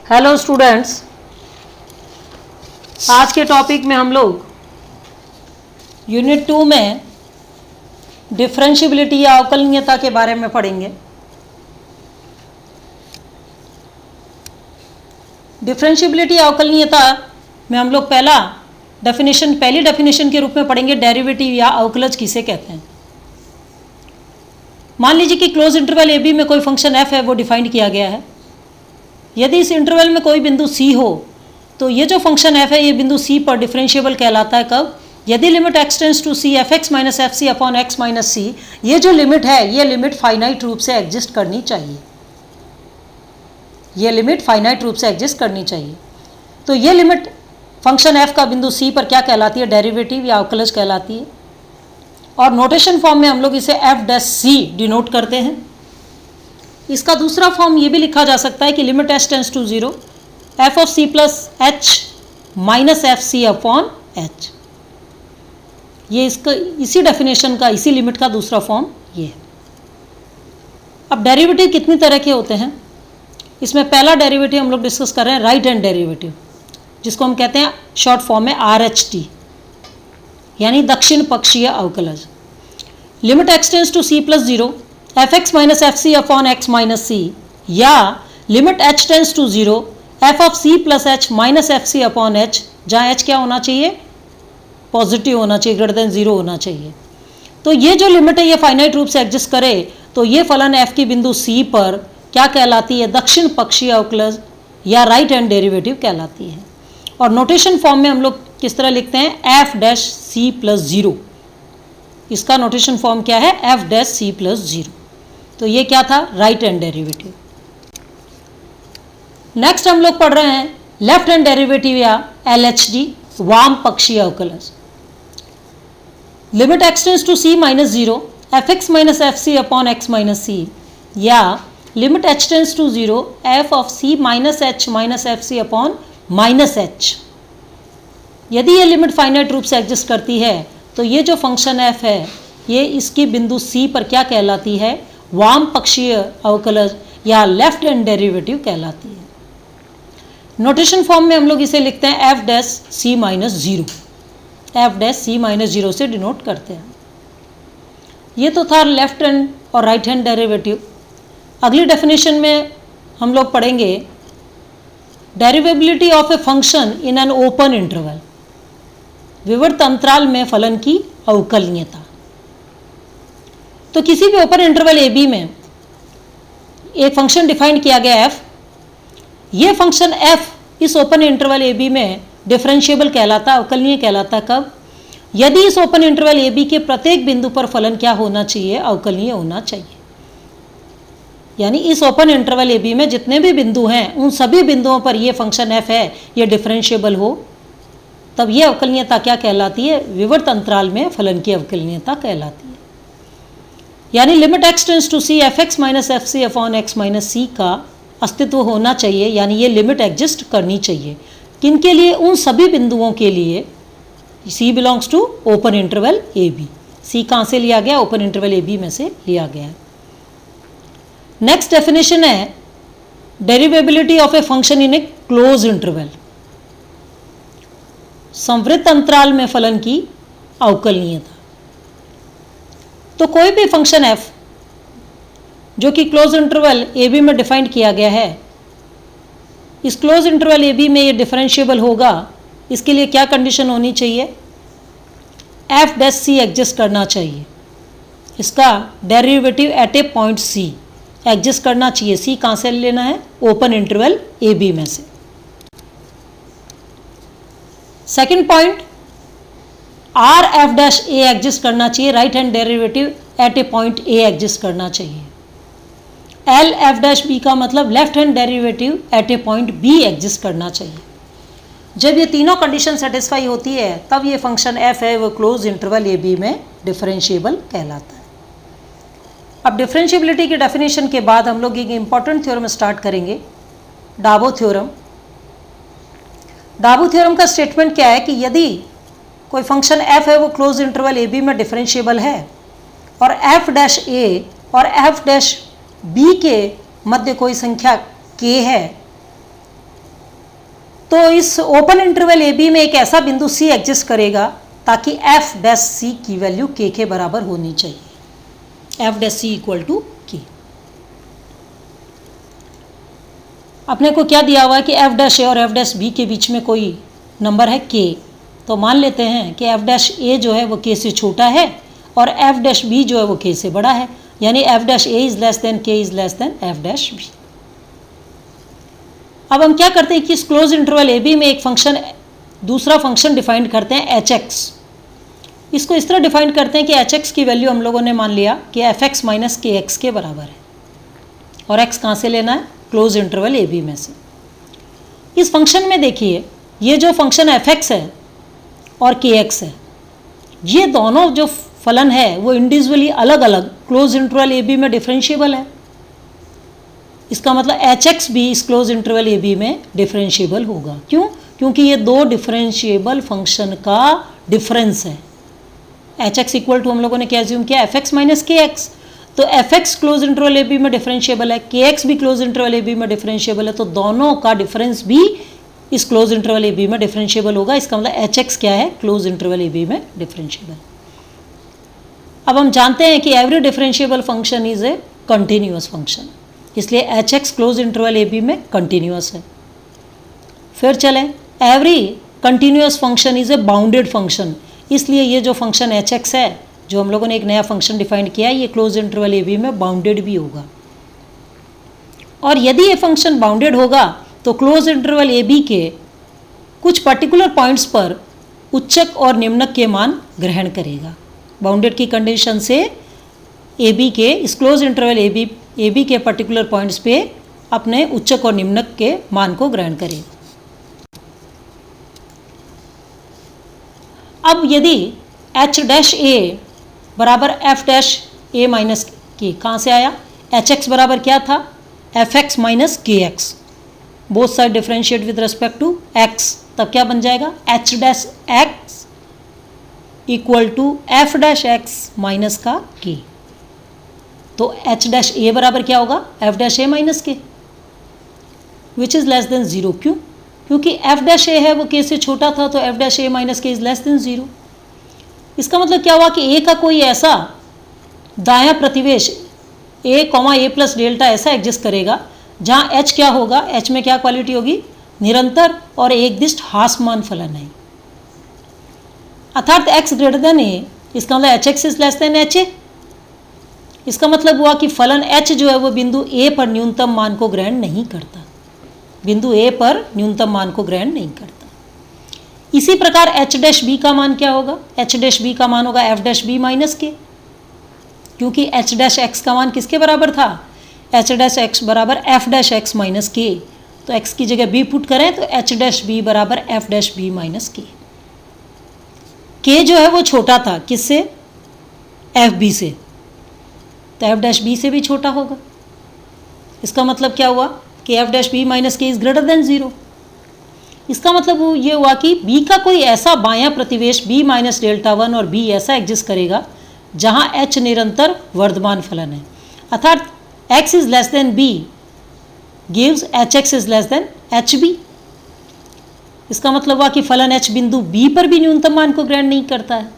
Hello students, आज के topic में हम लोग यूनिट 2 में डिफरेंशिएबिलिटी या अवकलनीयता के बारे में पढ़ेंगे। डिफरेंशिएबिलिटी या अवकलनीयता में हम लोग पहली डेफिनेशन के रूप में पढ़ेंगे डेरिवेटिव या अवकलज किसे कहते हैं। मान लीजिए कि क्लोज इंटरवल ए बी में कोई फंक्शन एफ है, वो डिफाइंड किया गया है। यदि इस इंटरवल में कोई बिंदु सी हो तो ये जो फंक्शन एफ है ये बिंदु सी पर डिफरेंशिएबल कहलाता है। कब? यदि limit x tends to c f x minus f c upon x minus c, ये जो लिमिट है ये लिमिट फाइनाइट रूप से एग्जिस्ट करनी चाहिए। ये लिमिट फाइनाइट रूप से एग्जिस्ट करनी चाहिए। तो ये लिमिट फंक्शन एफ का बिंदु सी पर क्या कहलाती है? डेरिवेटिव या अवकलज कहलाती है। और नोटेशन फॉर्म में हम लोग इसे एफ डैश सी डिनोट करते हैं। इसका दूसरा फॉर्म ये भी लिखा जा सकता है कि limit H tends to zero F of c plus h minus f c upon h. ये इसका इसी डेफिनेशन का, इसी लिमिट का दूसरा फॉर्म ये है। अब डेरिवेटिव कितनी तरह के होते हैं? इसमें पहला डेरिवेटिव हम लोग डिस्कस कर रहे हैं राइट हैंड डेरिवेटिव, जिसको हम कहते हैं शॉर्ट फॉर्म में RHT, यानी दक्षिण पक्षीय अवकलज। Limit x tends to c plus zero F x minus f c upon x minus c, या limit H tends to zero F of c plus h minus f c upon h, जहाँ h क्या होना चाहिए? Positive होना चाहिए, greater than zero होना चाहिए। तो ये जो लिमिट है ये फाइनाइट रूप से एग्जिस्ट करे तो ये फलन एफ की बिंदु सी पर क्या कहलाती है? दक्षिण पक्षीय अवकलज या राइट हैंड डेरिवेटिव कहलाती है। और नोटेशन फॉर्म में हम लोग किस तरह लिखते हैं? F dash c plus zero. इसका नोटेशन फॉर्म क्या है? F dash c plus zero. तो ये क्या था? Right hand derivative. नेक्स्ट हम लोग पढ़ रहे हैं लेफ्ट हैंड डेरिवेटिव या LHD, वाम पक्षीय अवकलज। Limit x tends to c minus zero F x minus f c upon x minus c, या limit H tends to zero F of c minus H minus f c upon minus h. यदि ये limit finite रूप से exist करती है तो ये जो फंक्शन एफ है ये इसकी बिंदु सी पर क्या कहलाती है? वाम पक्षीय अवकलज या लेफ्ट हैंड डेरिवेटिव कहलाती है। नोटेशन फॉर्म में हम लोग इसे लिखते हैं f dash c minus zero. F dash c minus zero से डिनोट करते हैं। ये तो था लेफ्ट हैंड और राइट हैंड डेरिवेटिव। अगली डेफिनेशन में हम लोग पढ़ेंगे derivability of a function in an open interval, विवर्त अंतराल में फलन की अवकलनीयता। तो किसी भी ओपन इंटरवल ए बी में एक फंक्शन डिफाइन किया गया एफ, ये फंक्शन एफ इस ओपन इंटरवल ए बी में डिफरेंशिएबल कहलाता है, अवकलनीय कहलाता। कब? यदि इस ओपन इंटरवल ए बी के प्रत्येक बिंदु पर फलन क्या होना चाहिए? अवकलनीय होना चाहिए। यानी इस ओपन इंटरवल ए बी में जितने भी बिंदु हैं उन सभी बिंदुओं पर ये फंक्शन एफ है ये डिफरेंशिएबल हो, तब ये अवकलनीयता क्या कहलाती है? विवर्त अंतराल में फलन की अवकलनीयता कहलाती है। यानी limit x tends to c f x minus f c upon x minus c का अस्तित्व होना चाहिए, यानी ये लिमिट एग्जिस्ट करनी चाहिए। किनके लिए? उन सभी बिंदुओं के लिए। C belongs to open interval A b. सी कहाँ से लिया गया? ओपन इंटरवल ए बी में से लिया गया। नेक्स्ट डेफिनेशन है derivability of a function in a close interval, संवृत अंतराल में फलन की अवकलनीयता। तो कोई भी फंक्शन f जो कि क्लोज इंटरवल ए बी में डिफाइंड किया गया है, इस क्लोज इंटरवल ए बी में ये डिफरेंशिएबल होगा। इसके लिए क्या कंडीशन होनी चाहिए? एफ डैश सी एग्जिस्ट करना चाहिए। इसका derivative at a point c exist करना चाहिए। सी कहाँ से लेना है? ओपन इंटरवल ए बी में से। Second point, R f dash a exist करना चाहिए। Right hand derivative at a point a exist करना चाहिए। एल एफ डैश बी का मतलब left hand derivative at a point b exist करना चाहिए। जब ये तीनों कंडीशन सेटिस्फाई होती है तब ये फंक्शन एफ है वो क्लोज इंटरवल ए बी में डिफरेंशिएबल कहलाता है। अब डिफरेंशिएबिलिटी की डेफिनेशन के बाद हम लोग एक इंपॉर्टेंट थ्योरम स्टार्ट करेंगे, डाबो थ्योरम। डाबो थ्योरम का स्टेटमेंट क्या है कि यदि कोई फंक्शन f है वो क्लोज इंटरवल ए बी में डिफरेंशिएबल है और f डैश a और f डैश b के मध्य कोई संख्या k है तो इस ओपन इंटरवल ए बी में एक ऐसा बिंदु सी एग्जिस्ट करेगा ताकि एफ डैश सी की वैल्यू के के बराबर होनी चाहिए, f dash c equal to k. अपने को क्या दिया हुआ है कि एफ डैश ए और एफ डैश बी के बीच में कोई नंबर है के, तो मान लेते हैं कि एफ डैश ए जो है वो के से छोटा है और एफ डैश बी जो है वो के से बड़ा है, यानी f dash a is less than k is less than F dash b. अब हम क्या करते हैं कि इस क्लोज इंटरवल ए बी में एक फंक्शन, दूसरा फंक्शन डिफाइन करते हैं एच एक्स। इसको इस तरह डिफाइन करते हैं कि एच एक्स की वैल्यू हम लोगों ने मान लिया कि F x minus k x के बराबर है, और एक्स कहाँ से लेना है, क्लोज इंटरवल ए बी में से। इस फंक्शन में देखिए ये जो फंक्शन एफ एक्स है और के एक्स है, ये दोनों जो फलन है वो इंडिविजुअली अलग अलग क्लोज इंटरवल ए बी में डिफरेंशिएबल है। इसका मतलब एच एक्स भी इस क्लोज इंटरवल ए बी में डिफरेंशिएबल होगा। क्यों? क्योंकि ये दो डिफरेंशिएबल फंक्शन का डिफरेंस है। एच एक्स इक्वल टू हम लोगों ने क्या एज्यूम किया, f x minus k x. तो f x close interval A B में डिफरेंशिएबल है, के एक्स भी क्लोज इंटरवल ए बी में डिफरेंशिएबल है, तो दोनों का डिफरेंस भी इस क्लोज इंटरवल ए बी में डिफरेंशिएबल होगा। इसका मतलब एच एक्स क्या है, क्लोज इंटरवल ए बी में डिफरेंशिएबल। अब हम जानते हैं कि every differentiable function is a continuous function, इसलिए H X close interval A B में कंटिन्यूअस है। फिर चलें, every continuous function is a bounded function, इसलिए ये जो फंक्शन एच एक्स है, जो हम लोगों ने एक नया फंक्शन डिफाइन किया है, ये क्लोज इंटरवल ए बी में बाउंडेड भी होगा। और यदि ये फंक्शन बाउंडेड होगा तो क्लोज इंटरवल ए बी के कुछ पर्टिकुलर पॉइंट्स पर उच्चक और निम्नक के मान ग्रहण करेगा। बाउंडेड की कंडीशन से ए बी के, इस क्लोज इंटरवल ए बी के पर्टिकुलर पॉइंट्स पे अपने उच्चक और निम्नक के मान को ग्रहण करेगा। अब यदि एच डैश ए बराबर एफ डैश ए माइनस के, कहाँ से आया, एच एक्स बराबर क्या था, f x minus k x, both side differentiate with respect to x, तब क्या बन जाएगा, h dash x equal to f dash x minus का के। तो एच डैश ए बराबर क्या होगा, एफ डैश ए माइनस के, which is less than zero. क्यों? क्योंकि एफ डैश ए है वो के से छोटा था, तो एफ डैश ए माइनस के इज लेस देन जीरो। इसका मतलब क्या हुआ कि ए का कोई ऐसा दायां प्रतिवेश ए कॉमा ए प्लस डेल्टा ऐसा एग्जिस्ट करेगा जहाँ एच क्या होगा, एच में क्या क्वालिटी होगी, निरंतर और एक दिष्ट हासमान फलन है, अर्थात एक्स ग्रेटर देन ए। इसका मतलब H x is less than H A. इसका मतलब हुआ कि फलन एच जो है वो बिंदु ए पर न्यूनतम मान को ग्रहण नहीं करता, बिंदु ए पर न्यूनतम मान को ग्रहण नहीं करता। इसी प्रकार एच डैश बी का मान क्या होगा, एच डैश बी का मान होगा एफ डैश बी माइनस के, क्योंकि एच डैश एक्स का मान किसके बराबर था, एच डैश एक्स बराबर एफ डैश एक्स माइनस के। तो एक्स की जगह बी पुट करें तो एच डैश बी बराबर एफ डैश बी माइनस के। के जो है वो छोटा था किससे, एफ बी से, तो एफ डैश बी से भी छोटा होगा। इसका मतलब क्या हुआ कि एफ डैश बी माइनस के इज ग्रेटर देन जीरो। इसका मतलब ये हुआ कि बी का कोई ऐसा बायां प्रतिवेश बी माइनस डेल्टा वन और बी ऐसा एग्जिस्ट करेगा जहां एच निरंतर वर्धमान फलन है, अर्थात x is less than b gives h x is less than h b. इसका मतलब हुआ कि फलन एच बिंदु बी पर भी न्यूनतम मान को ग्रहण नहीं करता है।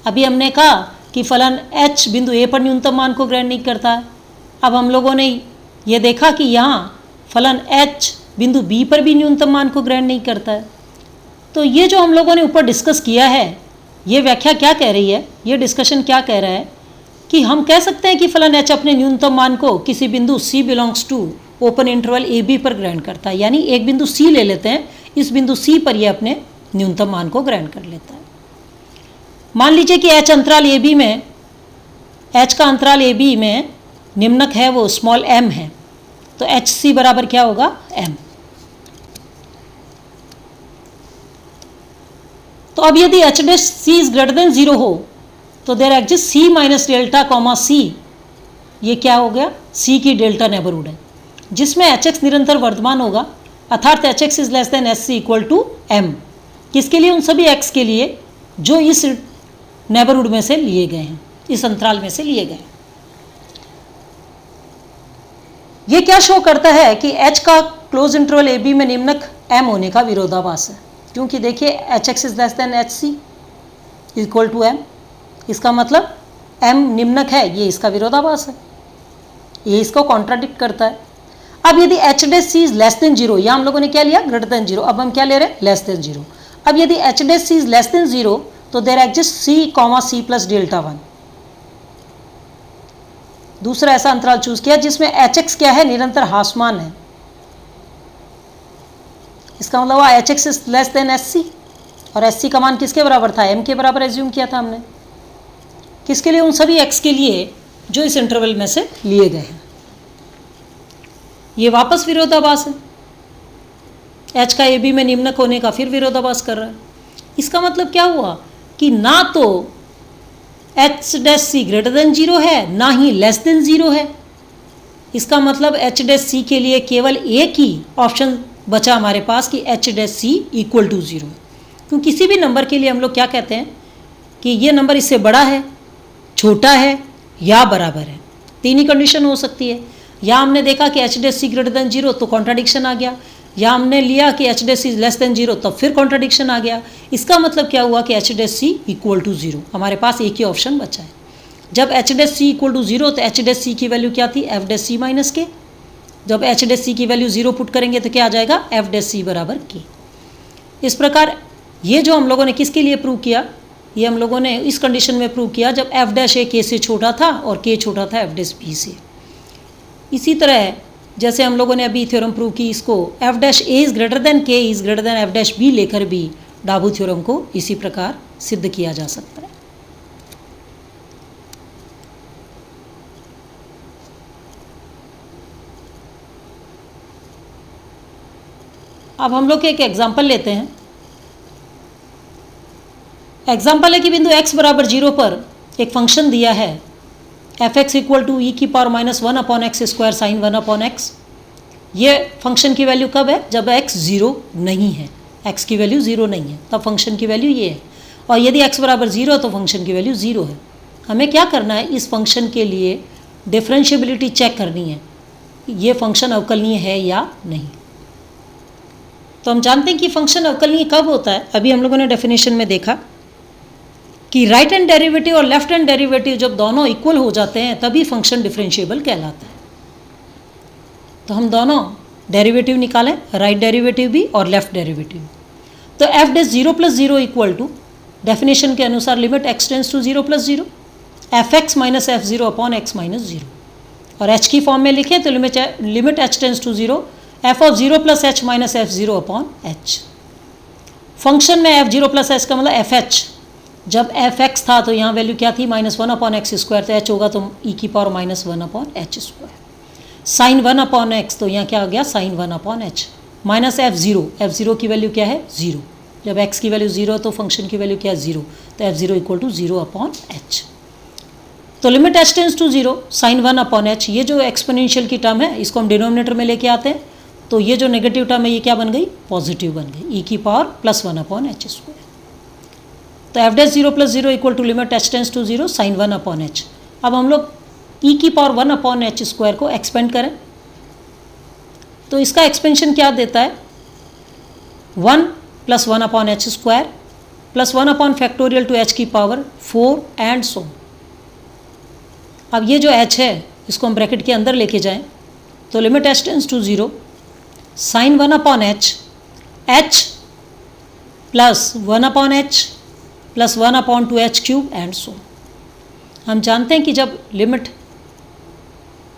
अभी हमने कहा कि फलन एच बिंदु ए पर न्यूनतम मान को ग्रहण नहीं करता है। अब हम लोगों ने ये देखा कि यहाँ फलन एच बिंदु बी पर भी न्यूनतम मान को ग्रहण नहीं करता है। तो ये जो हम लोगों ने ऊपर डिस्कस किया है, ये व्याख्या क्या कह रही है, ये डिस्कशन क्या कह रहा है कि हम कह सकते हैं कि फलन एच अपने न्यूनतम मान को किसी बिंदु C belongs to open interval A B पर ग्रहण करता है, यानी एक बिंदु सी ले लेते हैं, इस बिंदु सी पर यह अपने न्यूनतम मान को ग्रहण कर लेता है। मान लीजिए कि एच अंतराल ए बी में, एच का अंतराल ए बी में निम्नक है वो स्मॉल एम है, तो एच सी बराबर क्या होगा, एम। तो अब यदि H dash C is greater than zero हो तो there exist C minus delta comma C, ये क्या हो गया, सी की डेल्टा नेबरहुड है जिसमें एच एक्स निरंतर वर्धमान होगा, अर्थात h x is less than s c equal to m. किसके लिए, उन सभी एक्स के लिए जो इस नेबरहुड में से लिए गए हैं, इस अंतराल में से लिए गए हैं। ये क्या शो करता है कि एच का क्लोज इंटरवल ए बी में निम्नक m होने का विरोधाभास है, क्योंकि देखिए h x is less than h c equal to m, इसका मतलब m निम्नक है, ये इसका विरोधाभास है, ये इसको कॉन्ट्राडिक्ट करता है। अब यदि H dash C is less than zero, या हम लोगों ने क्या लिया ग्रेटर देन जीरो, अब हम क्या ले रहे हैं लेस देन जीरो। अब यदि H dash C is less than zero तो there exist C comma C plus delta one. दूसरा ऐसा अंतराल चूज किया जिसमें एच एक्स क्या है, निरंतर हासमान है, इसका मतलब H x is less than s c, और एस सी का मान किसके बराबर था, एम के बराबर एज्यूम किया था हमने, किसके लिए, उन सभी एक्स के लिए जो इस इंटरवल में से लिए गए हैं। ये वापस विरोधाभास है, एच का ए बी में निम्नक होने का फिर विरोधाभास कर रहा है। इसका मतलब क्या हुआ कि ना तो एच डैश सी ग्रेटर देन जीरो है, ना ही लेस देन जीरो है। इसका मतलब एच डैश सी के लिए केवल एक ही ऑप्शन बचा हमारे पास कि h dash c equal to zero. क्योंकि किसी भी नंबर के लिए हम लोग क्या कहते हैं कि ये नंबर इससे बड़ा है, छोटा है या बराबर है, तीन ही कंडीशन हो सकती है। या हमने देखा कि एच डैश सी ग्रेटर देन जीरो तो कॉन्ट्राडिक्शन आ गया, या हमने लिया कि एच डैश सी लेस देन जीरो तब फिर कॉन्ट्राडिक्शन आ गया। इसका मतलब क्या हुआ कि h dash c equal to zero, हमारे पास एक ही ऑप्शन बचा है। जब h dash c equal to zero तो एच डैश सी की वैल्यू क्या थी, एफ डैश सी माइनस के। जब एच डैश सी की वैल्यू जीरो पुट करेंगे तो क्या आ जाएगा, एफ डैश सी बराबर के। इस प्रकार ये जो हम लोगों ने किसके लिए प्रूव किया, ये हम लोगों ने इस कंडीशन में प्रूव किया जब एफ डैश ए के से छोटा था और के छोटा था एफ डैश बी से। इसी तरह जैसे हम लोगों ने अभी थ्योरम प्रूव की, इसको F dash A is greater than K is greater than F dash B लेकर भी डाबू थ्योरम को इसी प्रकार सिद्ध किया जा सकता है। अब हम लोग एक एग्जाम्पल लेते हैं। एग्जाम्पल है कि बिंदु x बराबर जीरो पर एक फंक्शन दिया है एफ एक्स इक्वल टू ई की power minus one upon X square sine one upon x. ये फंक्शन की वैल्यू कब है, जब x जीरो नहीं है, x की वैल्यू जीरो नहीं है तब फंक्शन की वैल्यू ये है। और यदि x बराबर जीरो तो फंक्शन की वैल्यू जीरो है। हमें क्या करना है, इस फंक्शन के लिए डिफरेंशिएबिलिटी चेक करनी है, ये फंक्शन अवकलनीय है या नहीं। तो हम जानते हैं कि फंक्शन अवकलनीय कब होता है। अभी हम लोगों ने डेफिनेशन में देखा कि राइट हैंड डेरिवेटिव और लेफ्ट हैंड डेरिवेटिव जब दोनों इक्वल हो जाते हैं तभी फंक्शन डिफरेंशिएबल कहलाता है। तो हम दोनों डेरिवेटिव निकालें, राइट डेरिवेटिव भी और लेफ्ट डेरिवेटिव। तो F dash zero plus zero equal to definition के अनुसार limit x tends to zero plus zero F x minus F zero upon x minus zero. और एच की फॉर्म में लिखें तो limit H tends to zero F of zero plus h minus F zero upon h. Function में f zero plus h का मतलब f h, जब f x था तो यहाँ वैल्यू क्या थी, minus one upon X square, तो एच होगा तो ई की power minus one upon H square. Sine one upon X तो यहाँ क्या हो गया, sine one upon H minus F zero की वैल्यू क्या है, जीरो। जब एक्स की वैल्यू जीरो तो फंक्शन की वैल्यू क्या है, जीरो, तो F zero equal to zero upon H. तो limit H tends to zero sine one upon h, ये जो एक्सपोनेंशियल की टर्म है इसको हम डिनोमिनेटर में लेके आते हैं, तो ये जो नेगेटिव टर्म है ये क्या बन गई, पॉजिटिव बन गई, ई की power plus one upon H square. तो F dash zero plus zero equal to limit H tends to zero sine one upon H. अब हम लोग ई की power one upon H square को एक्सपेंड करें तो इसका एक्सपेंशन क्या देता है, one plus one upon H square plus one upon factorial two H की पावर फोर एंड सो। अब ये जो एच है इसको हम ब्रैकेट के अंदर लेके जाएं तो limit H tends to zero sine one upon h, h plus one upon h plus one upon two h cube and so. हम जानते हैं कि जब limit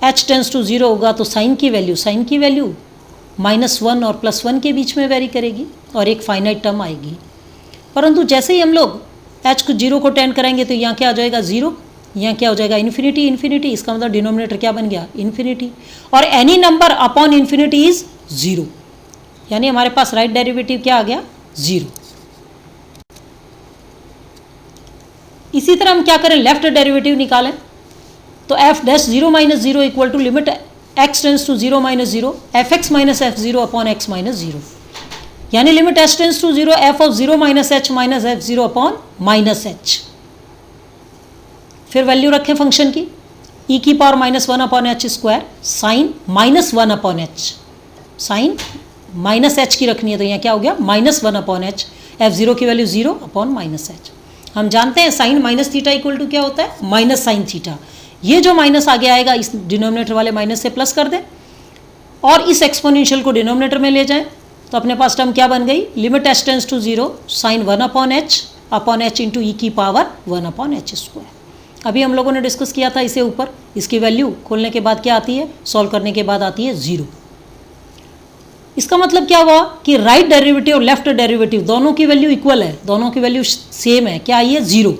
H tends to zero होगा तो साइन की वैल्यू माइनस वन और plus one के बीच में वेरी करेगी और एक फाइनाइट टर्म आएगी। परंतु जैसे ही हम लोग एच को जीरो को टेंड कराएंगे तो यहाँ क्या आ जाएगा, जीरो, यहाँ क्या हो जाएगा, इन्फिनिटी। इन्फिनिटी इसका मतलब डिनोमिनेटर क्या बन गया, इन्फिनिटी। और any number upon infinity is zero, यानी हमारे पास राइट डेरिवेटिव क्या आ गया, जीरो। इसी तरह हम क्या करें, लेफ्ट डेरिवेटिव निकालें तो F dash zero minus zero equal to limit x tends to zero minus zero F x minus F zero upon x minus zero, यानी limit H tends to zero F of zero minus H minus F zero upon minus H. फिर value रखें function की, E की power minus one upon H square sine minus one upon H, sine minus H की रखनी है तो यहाँ क्या हो गया -1/h, f0 की वैल्यू 0/-h। हम जानते हैं sine minus theta equal to क्या होता है माइनस साइन थीटा। ये जो माइनस आगे आएगा इस डिनोमिनेटर वाले माइनस से प्लस कर दें और इस एक्सपोनेंशियल को डिनोमिनेटर में ले जाएं तो अपने पास टर्म क्या बन गई limit h tends to 0 sine 1/h into E की पावर 1/h²। अभी हम लोगों ने डिस्कस किया था इसे ऊपर, इसकी वैल्यू खोलने के बाद क्या आती है, सॉल्व करने के बाद आती है 0। इसका मतलब क्या हुआ कि राइट डेरिवेटिव और लेफ्ट डेरिवेटिव दोनों की वैल्यू इक्वल है, दोनों की वैल्यू सेम है, क्या आई है 0,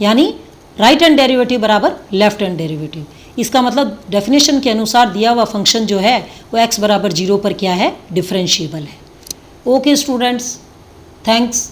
यानी राइट हैंड डेरिवेटिव बराबर लेफ्ट हैंड डेरिवेटिव। इसका मतलब डेफिनेशन के अनुसार दिया हुआ फंक्शन जो है वो x बराबर 0 पर क्या है डिफरेंशिएबल है। Okay students, thanks.